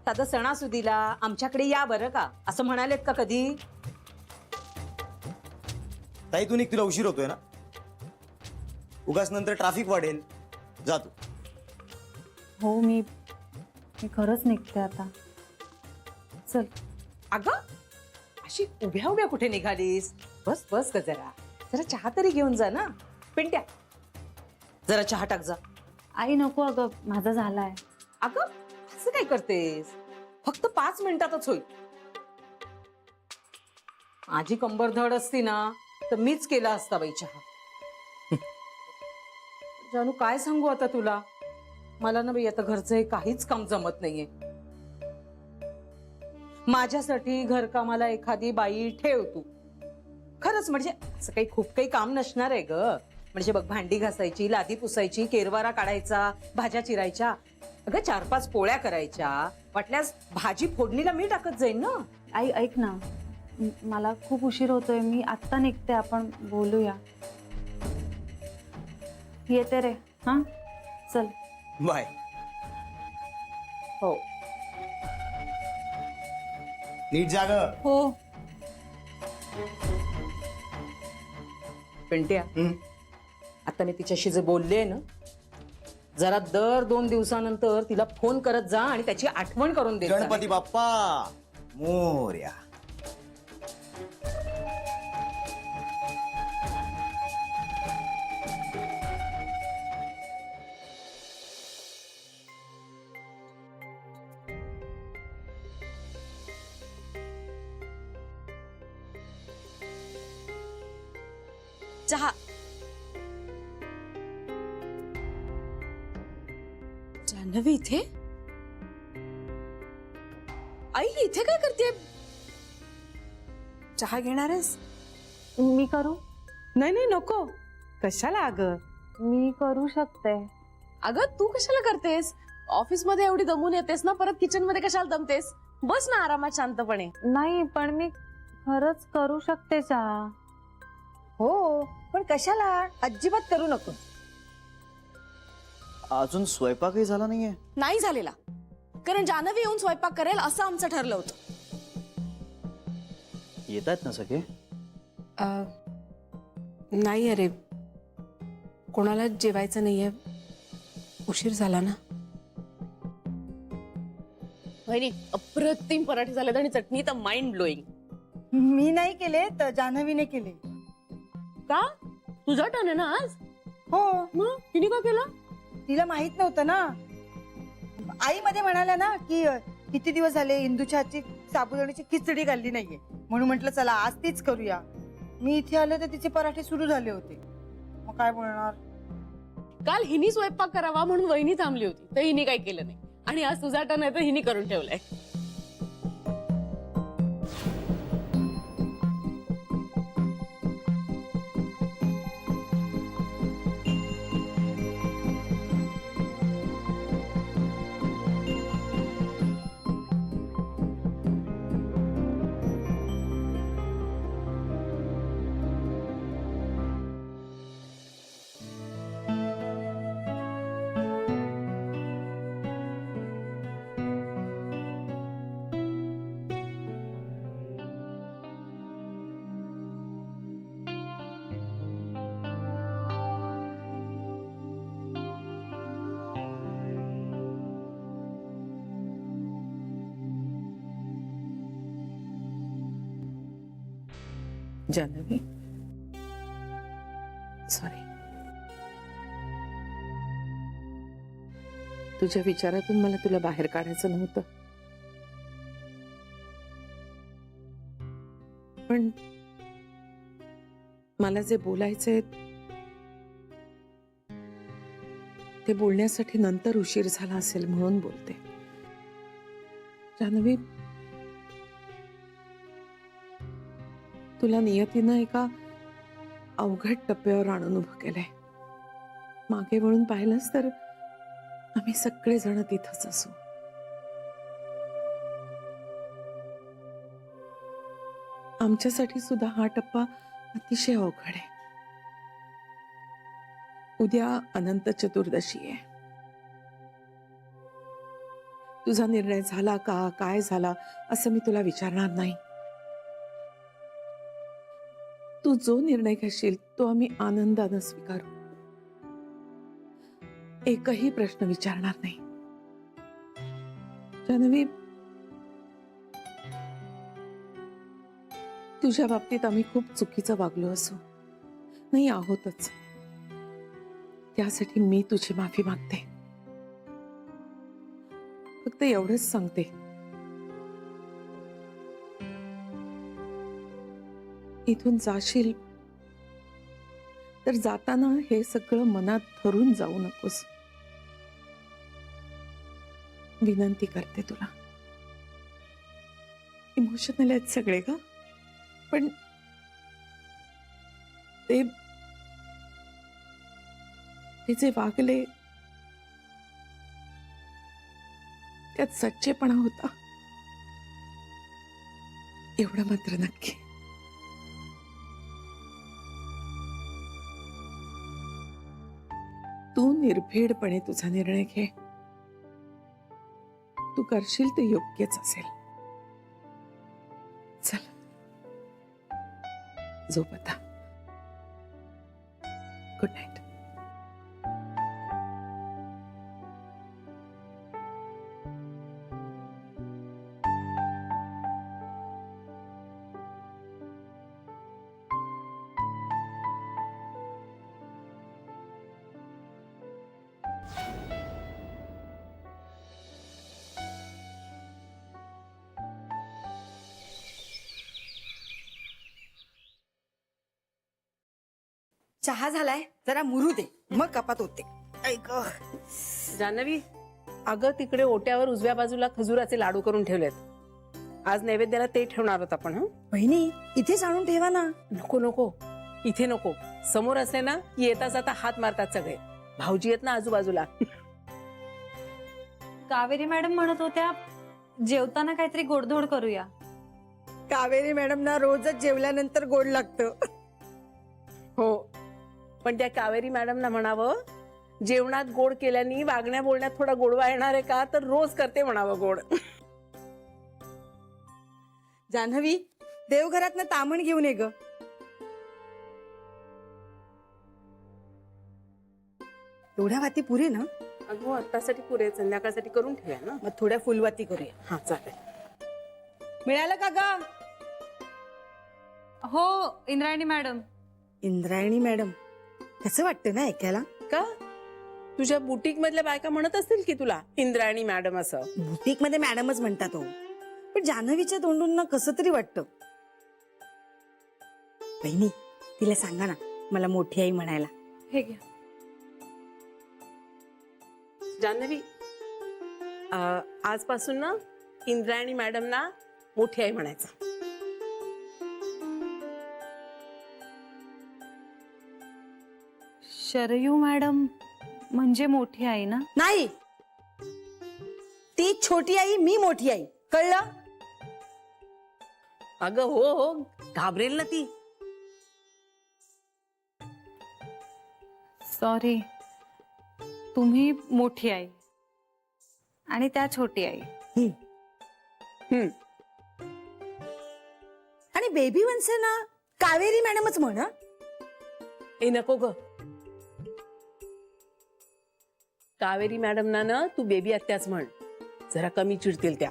साधं सणासुदीला आमच्याकडे या बरं का असं म्हणालेत का कधी? ताई तू निघ, तुला उशीर होतोय ना. उगाच नंतर ट्रॅफिक वाढेल. जा तू. हो मी खरंच निघते आता. चल. अगं अशी उभ्या उभ्या कुठे निघालीस? बस बस ग जरा जरा चहा तरी घेऊन जा ना. पिंट्या जरा चहा टाक जा. आई नको अगं, माझा झालाय. अगं असं काय करतेस? फक्त 5 मिनिटातच होईल. माझी कंबर धड असती ना तर मीच केला असता बाई चहा. जानू काय सांगू आता तुला, मला ना बाई आता घरचं हे काहीच काम जमत नाहीये. माझ्यासाठी घरकामाला एखादी बाई ठेव तू. खरंच म्हणजे असं काही खूप काही काम नसणार आहे ग. म्हणजे बघ, भांडी घासायची, लादी पुसायची, केरवारा काढायचा, भाज्या चिरायच्या, अगं 4-5 पोळ्या करायच्या, वाटल्यास भाजी फोडणीला मी टाकत जाईन ना. आई ऐक ना, मला खूप उशीर होतोय, मी आत्ता निघते, आपण बोलूया. येते रे. हा चल बाय. हो नीट जाग. हो. पिंट्या, आता मी तिच्याशी जे बोलले ना, जरा दर 2 दिवसानंतर तिला फोन करत जा आणि त्याची आठवण करून दे. गणपती बाप्पा मोरया. चहा. जान्हवी इथे? आई इथे काय करते? चहा घेणार आहेस? मी करू? नाही नाही नको. कशाला अगं? मी करू शकते. अगं तू कशाला करतेस? ऑफिस मध्ये एवढी दमून येतेस ना, परत किचन मध्ये कशाला दमतेस? बस ना आरामात शांतपणे. नाही पण मी खरंच करू शकते चहा. हो पण कशाला? अजिबात करू नको. अजून स्वयंपाकही झाला नाहीये. नाही झालेला, कारण जान्हवी येऊन स्वयंपाक करेल असं आमचं ठरलं होतं. येत आहेत ना सगळे? नाही अरे, कोणाला जेवायचं नाहीये, उशीर झाला ना. वहिनी अप्रतिम पराठे झालेत आणि चटणी तर माइंड ब्लोईंग. मी नाही केले तर जान्हवीने केले. का? तुझा टर्न आहे ना आज. हो, मग तिने का केलं? तिला माहित नव्हतं ना. आई मध्ये म्हणाल्या ना की किती दिवस झाले इंदूच्या हातची साबुदाण्याची खिचडी खाल्ली नाहीये, म्हणून म्हटलं चला आज तीच करूया. मी इथे आले तर तिचे पराठे सुरू झाले होते, मग काय बोलणार. काल हिनी स्वयंपाक करावा म्हणून वहिनी थांबली होती, तर हिनी काही केलं नाही, आणि आज तुझा टर्न आहे तर हिनी करून ठेवलाय. जान्हवी, सॉरी. तुझ्या विचारातून मला तुला बाहेर काढायचं नव्हतं, पण मला जे बोलायचंय ते बोलण्यासाठी नंतर उशीर झाला असेल म्हणून बोलते. जान्हवी, तुला नियतीनं एका अवघड टप्प्यावर आणून उभं केलंय. मागे वळून पाहिलंस तर आम्ही सगळेजण तिथंच असू. आमच्यासाठी सुद्धा हा टप्पा अतिशय अवघड आहे. उद्या अनंत चतुर्दशी आहे. तुझा निर्णय झाला का, काय झाला असं मी तुला विचारणार नाही. तू जो निर्णय घेशील तो आम्ही आनंदानं स्वीकारू. एकही प्रश्न विचारणार नाही. जान्हवी, तुझ्या बाबतीत आम्ही खूप चुकीचं वागलो असू, नाही आहोतच, त्यासाठी मी तुझी माफी मागते. फक्त एवढंच सांगते, इथून जाशील तर जाताना हे सगळं मनात धरून जाऊ नकोस. विनंती करते तुला. इमोशनल आहेत सगळे ग, पण ते जे वागले त्यात सच्चेपणा होता, एवढं मात्र नक्की. तू निर्भीडपणे तुझा निर्णय घे. तू करशील ते योग्यच असेल. चल झोप आता. Good night. चहा झालाय, जरा मुरू दे, मग कपात होते. ऐक जान्हवी, अगं तिकडे ओट्यावर उजव्या बाजूला खजुराचे लाडू करून ठेवलेत. आज नैवेद्याला ते ठेवणार आहोत आपण. बहिणी, इथेच आणून ठेवा ना. नको नको, इथे नको. समोर असले ना की येता जाता हात मारतात सगळे. भाऊजी आहेत ना आजूबाजूला. कावेरी मॅडम म्हणत होत्या जेवताना काहीतरी गोडधोड करूया. कावेरी मॅडम ना रोजच जेवल्यानंतर गोड लागतं. हो, पण त्या कावेरी मॅडमना म्हणावं, जेवणात गोड केल्याने वागण्या बोलण्यात थोडा गोडवा येणार आहे का, तर रोज करते म्हणावं गोड. जान्हवी, देवघरात तामण घेऊन ये ग. एवढ्या वाती पुरे ना? अगो आत्तासाठी पुरे, संध्याकाळसाठी करून ठेवूया ना. मग थोड्या फुलवाती करूया. हा चालेल. मिळालं का ग? हो इंद्रायणी मॅडम. इंद्रायणी मॅडम, कसं वाटतं ना ऐकायला? का तुझ्या बुटीक मधल्या बायका म्हणत असतील की तुला इंद्रायणी मॅडम असं? बुटीक मध्ये मॅडमच म्हणतात हो, पण जान्हवीच्या तोंडून ना कसं तरी वाटतं. बहिणी, तिला सांगा ना मला मोठी आई म्हणायला. हे घ्या. जान्हवी, आजपासून ना इंद्रायणी मॅडम ना मोठी आई म्हणायचं. शरयू मॅडम म्हणजे मोठी आई ना? नाही, ती छोटी आई, मी मोठी आई, कळलं? अगं हो हो, घाबरेल ना ती. सॉरी, तुम्ही मोठी आई आणि त्या छोटी आई. आणि बेबी वन्स ना कावेरी मॅडमच म्हण. ए नको ग, कावेरी मॅडम ना तू बेबी आत्याच म्हण, जरा कमी चिडतील त्या.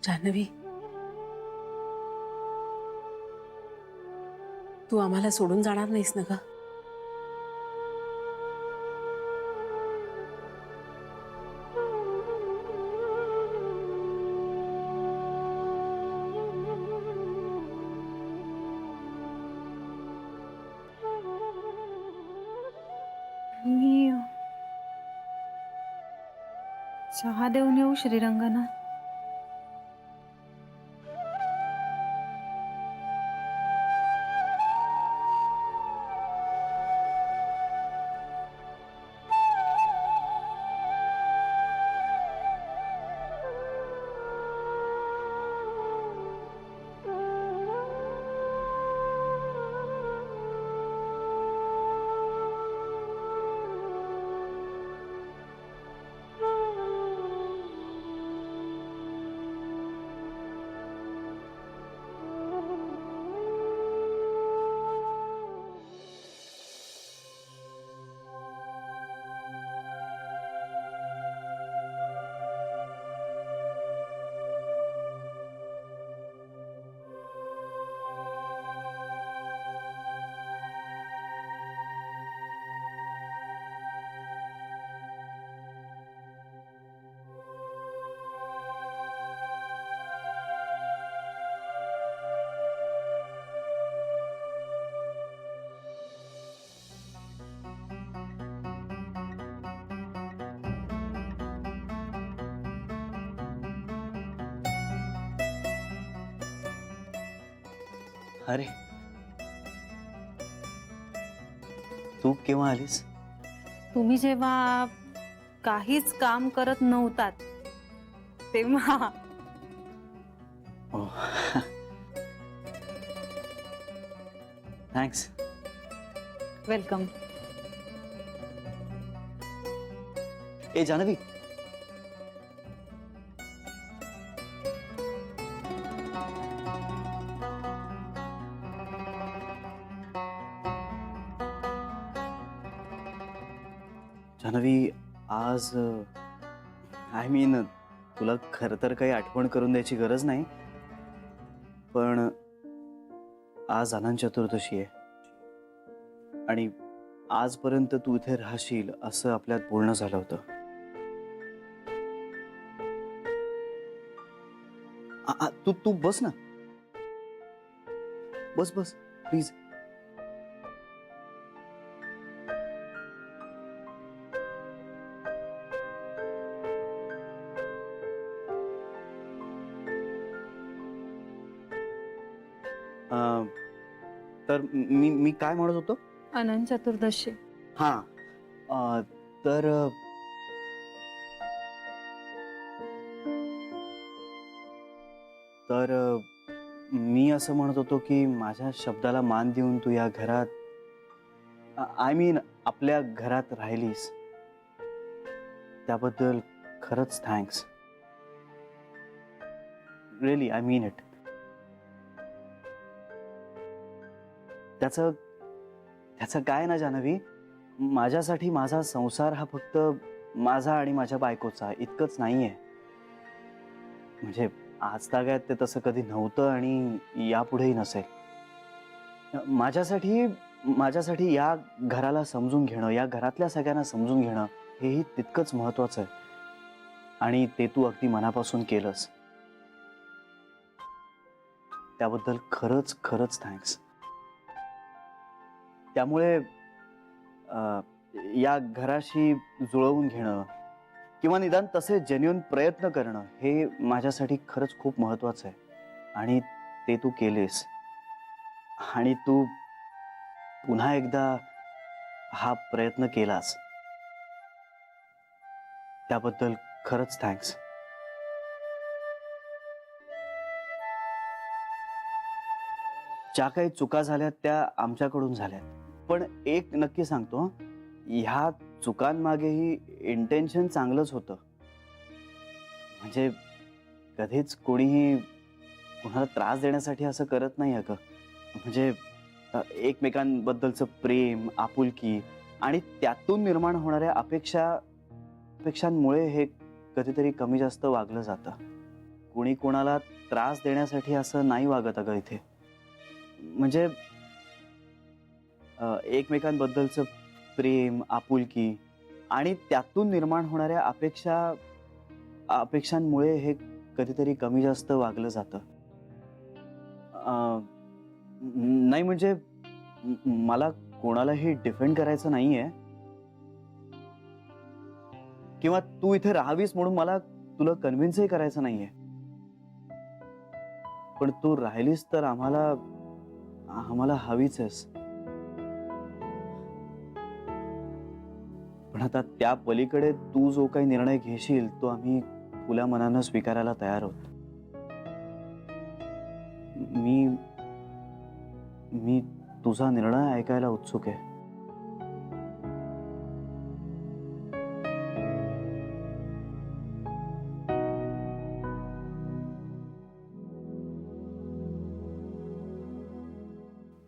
जान्हवी, तू आम्हाला सोडून जाणार नाहीस ना ग? मी चहा देऊन येऊ श्रीरंगना? अरे तू केव्हा आलीस? तुम्ही जेव्हा काहीच काम करत नव्हतात तेव्हा. थँक्स. वेलकम. ए जानवी, जानवी आज आय मीन तुला खरं तर काही आठवण करून द्यायची गरज नाही, पण आज अनंत चतुर्दशी आहे आणि आजपर्यंत तू इथे राहशील असं आपल्यात बोलणं झालं होतं. तू तू बस ना, बस बस प्लीज. तर मी काय म्हणत होतो? अनंत चतुर्दशी. हा तर तर मी असं म्हणत होतो की माझ्या शब्दाला मान देऊन तू या घरात आय मीन आपल्या घरात राहिलीस त्याबद्दल खरंच thanks. Really I mean it. त्याचं काय ना जानवी, माझ्यासाठी माझा संसार हा फक्त माझा आणि माझ्या बायकोचा इतकंच नाहीये. म्हणजे आज तागायत ते तसं कधी नव्हतं आणि यापुढेही नसेल. माझ्यासाठी या घराला समजून घेणं, या घरातल्या सगळ्यांना समजून घेणं हेही तितकंच महत्वाचं आहे आणि ते तू अगदी मनापासून केलंस. त्याबद्दल खरंच खरंच थँक्स. त्यामुळे या घराशी जुळवून घेणं किंवा निदान तसे जेन्युइन प्रयत्न करणं हे माझ्यासाठी खरंच खूप महत्वाचं आहे आणि ते तू केलेस. आणि तू पुन्हा एकदा हा प्रयत्न केलास त्याबद्दल खरंच थँक्स. ज्या काही चुका झाल्यात त्या आमच्याकडून झाल्यात, पण एक नक्की सांगतो, ह्या चुकांमागेही इंटेन्शन चांगलंच होतं. म्हणजे कधीच कोणीही कोणाला त्रास देण्यासाठी असं करत नाही अगं. म्हणजे एकमेकांबद्दलचं प्रेम, आपुलकी आणि त्यातून निर्माण होणाऱ्या अपेक्षांमुळे हे कधीतरी कमी जास्त वागलं जातं. कोणी कोणाला त्रास देण्यासाठी असं नाही वागत अगं इथे. म्हणजे एकमेकांबद्दलचं प्रेम, आपुलकी आणि त्यातून निर्माण होणाऱ्या अपेक्षांमुळे हे कधीतरी कमी जास्त वागलं जातं. नाही म्हणजे मला कोणालाही डिफेंड करायचं नाहीये किंवा तू इथे राहावीस म्हणून मला तुला कन्व्हिन्सही करायचं नाहीये, पण तू राहिलीस तर आम्हाला हवीच आहेस. पण आता त्या पलीकडे तू जो काही निर्णय घेशील तो आम्ही खुल्या मनानं स्वीकारायला तयार आहोत. मी तुझा निर्णय ऐकायला उत्सुक आहे.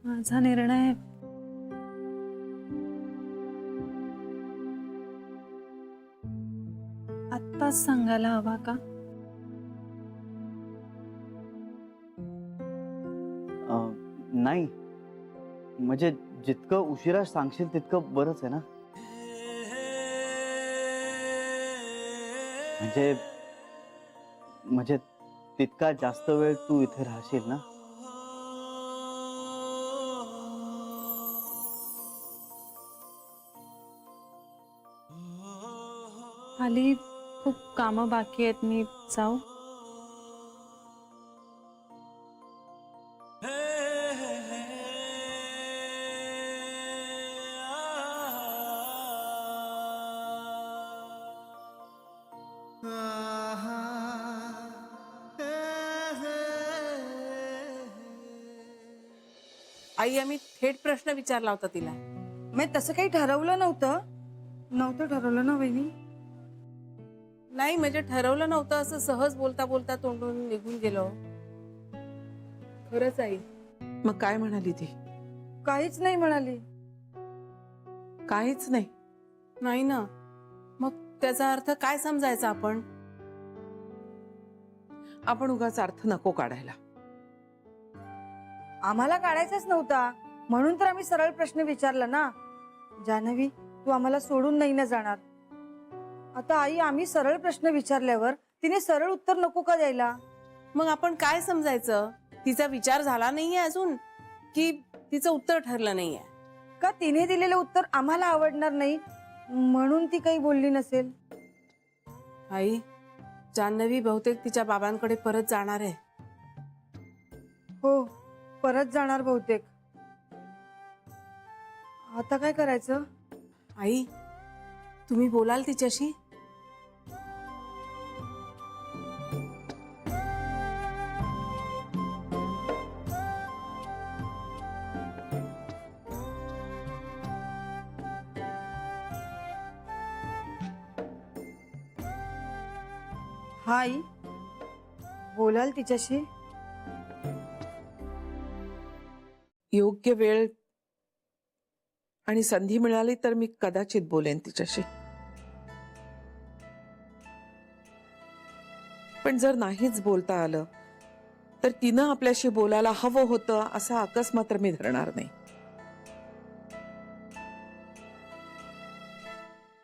माझा निर्णय आत्ताच सांगायला हवा का? नाही म्हणजे जितकं उशिरा सांगशील तितकं बरंच आहे ना. म्हणजे तितका जास्त वेळ तू इथे राहशील ना. खाली खूप कामं बाकी आहेत, मी जाऊ? आई आम्ही थेट प्रश्न विचारला होता तिला. मी तसं काही ठरवलं नव्हतं ठरवलं ना वहिनी. नाही म्हणजे ठरवलं नव्हतं, असं सहज बोलता बोलता तोंडून निघून गेलो. खरंच आई. मग काय म्हणाली ती? काहीच नाही म्हणाली. काहीच नाही. नाही ना, मग त्याचा अर्थ काय समजायचा आपण? आपण उगाच अर्थ नको काढायला. आम्हाला काढायचाच नव्हता म्हणून तर आम्ही सरळ प्रश्न विचारला ना. जान्हवी, तू आम्हाला सोडून नाही ना जाणार. आता आई, आम्ही सरळ प्रश्न विचारल्यावर तिने सरळ उत्तर नको का द्यायला? मग आपण काय समजायचं? तिचा विचार झाला नाहीये अजून, की तिचं उत्तर ठरलं नाहीये? का तिने दिलेलं उत्तर आम्हाला आवडणार नाही म्हणून ती काही बोलली नसेल? आई, जान्हवी बहुतेक तिच्या बाबांकडे परत जाणार आहे. हो, परत जाणार बहुतेक. आता काय करायचं? आई, तुम्ही बोलाल तिच्याशी? हा आई, बोलाल तिच्याशी? योग्य वेळ आणि संधी मिळाली तर मी कदाचित बोलेन तिच्याशी. पण जर नाहीच बोलता आलं तर तिनं आपल्याशी बोलायला हवं होतं असा आकस मात्र मी धरणार नाही.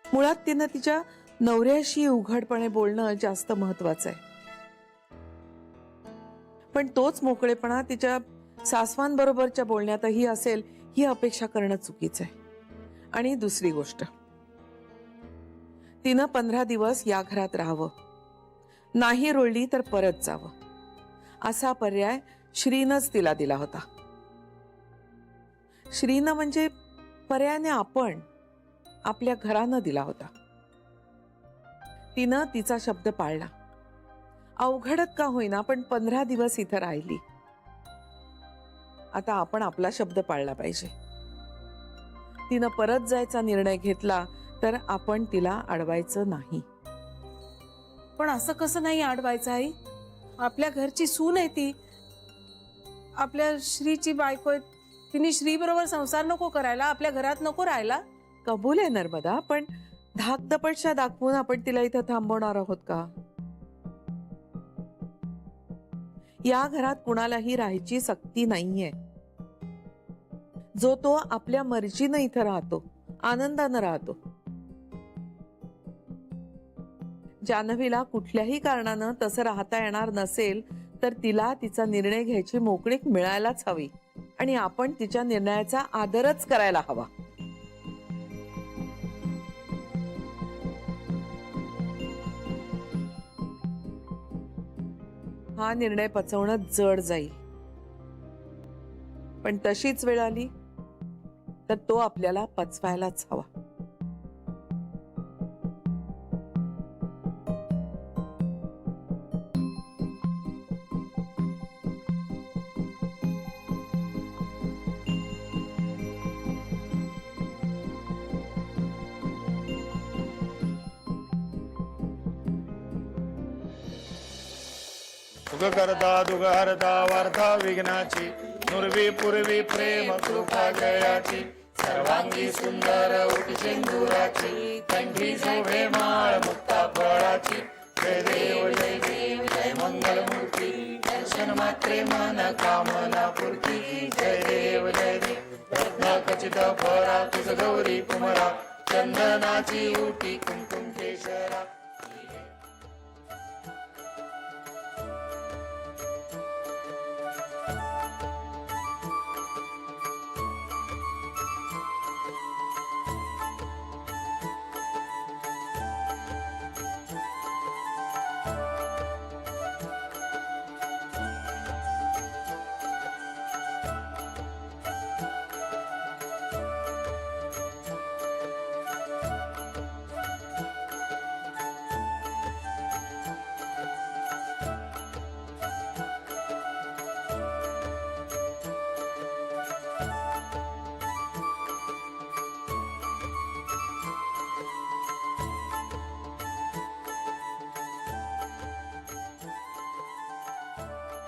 मुळात तिनं तिच्या नवऱ्याशी उघडपणे बोलणं जास्त महत्वाचं आहे. पण तोच मोकळेपणा तिच्या सासवांबरोबरच्या बोलण्यातही असेल ही अपेक्षा करणं चुकीचं आहे. आणि दुसरी गोष्ट, तिनं 15 दिवस या घरात राहावं, नाही रुळली तर परत जावं असा पर्याय श्रीनच तिला दिला होता. श्रीनं म्हणजे पर्यायाने आपण आपल्या घरानं दिला होता. तिनं तिचा शब्द पाळला. अवघडत का होईना पण 15 दिवस इथं राहिली. आता आपण आपला शब्द पाळला पाहिजे. तिनं परत जायचा निर्णय घेतला तर आपण तिला अडवायचं नाही. पण असं कसं नाही अडवायचं आई? आपल्या घरची सून आहे ती, आपल्या श्रीची बायको आहे. तिने श्री बरोबर संसार नको करायला, आपल्या घरात नको राहायला? कबूल आहे नर्मदा, पण धाकदपटशा दाखवून आपण तिला इथं थांबवणार आहोत का? या घरात कुणालाही राहायची सक्ती नाहीये. जो तो आपल्या मर्जीनं इथं राहतो, आनंदानं राहतो. जान्हवीला कुठल्याही कारणानं तसं राहता येणार नसेल तर तिला तिचा निर्णय घ्यायची मोकळीक मिळायलाच हवी आणि आपण तिच्या निर्णयाचा आदरच करायला हवा. हा निर्णय पचवणं जड जाईल, पण तशीच वेळ आली तर तो आपल्याला पचवायलाच हवा. सुख करता दुख हरता वार्ता विघ्नाची नुरवी पूर्वी प्रेम कृपा जयाची सर्वांगी सुंदर उटी सिंदुराची कंठी शोभे माळ मुक्ता फळाची जय देव जय देव जय मंगल मूर्ती दर्शन मात्रे मन कामना पूर्ती जय देव रत्न खचित फरा तुझ गौरी कुमरा चंदनाची उटी कुंकुम केशरा.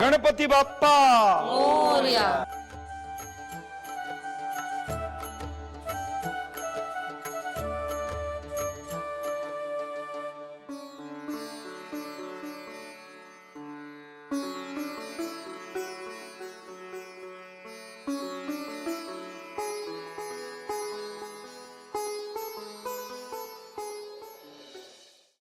गणपती बाप्पा